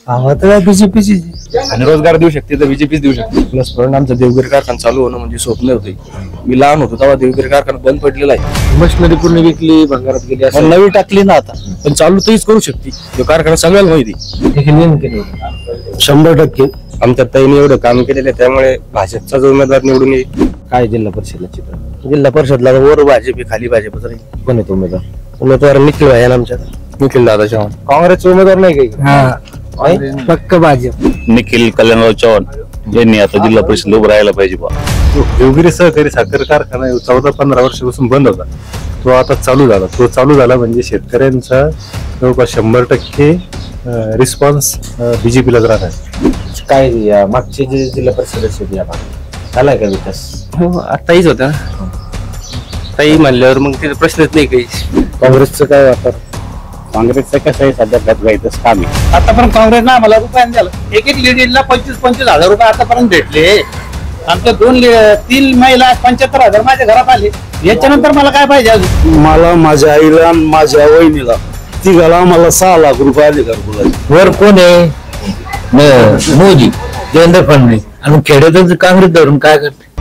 हवा तर बीजेपीची आणि रोजगार देऊ शकते तर बीजेपीच देऊ शकते. प्लस पॉईंट आमचा देवगिरी कारखाना चालू होणं म्हणजे स्वप्न होते. मी लहान होतो तेव्हा देवगिरी कारखाना बंद पडलेला आहे. मशिनरी पूर्ण विकली, भंगारात गेली, पण नवी टाकली ना आता, पण चालू तरीच करू शकते. तो कारखाना सगळ्याला माहिती. 100% आमच्या ताईने एवढं काम केलेलं आहे, त्यामुळे भाजपचा जो उमेदवार निवडून येईल. काय जिल्हा परिषदला चित्र? जिल्हा परिषदला वर भाजप खाली भाजपच राहील. कोण आहे तो उमेदवार? उमेदवार निखिल भाई आमच्या, निखिल दादा चव्हाण. काँग्रेसचे उमेदवार नाही काही? पक्क भाजप. निखिल कल्याणराव चव्हाण यांनी आता जिल्हा परिषद उभं राहायला पाहिजे. देवगिरी सहकारी साखर कारखाना 14-15 वर्षापासून बंद होता, तो आता चालू झाला. तो चालू झाला म्हणजे शेतकऱ्यांचा जवळपास 100% रिस्पॉन्स बीजेपीलाच राहणार. काय मागचे जे जिल्हा परिषद झालाय का विकास? हो, आताहीच होता ताई म्हणल्यावर मग तिथे प्रश्नच नाही काही. काँग्रेसचं काय वापर? काँग्रेसचं कसं आहे, सध्या गतगाईतच काम आहे. आतापर्यंत काँग्रेसनं आम्हाला रुपयाने दिलं. एक लेडीजला 25-25 हजार रुपये आतापर्यंत भेटले. आमच्या 3 महिला 75,000 माझ्या घरात आले. याच्यानंतर मला काय पाहिजे अजून? मला, माझ्या आईला, माझ्या वहिनीला तिघाला आम्हाला 6 लाख रुपये आले घरकुलाचे. वर कोण आहे? मोदी, देवेंद्र फडणवीस. आणि खेड्यातच काँग्रेस धरून काय करते?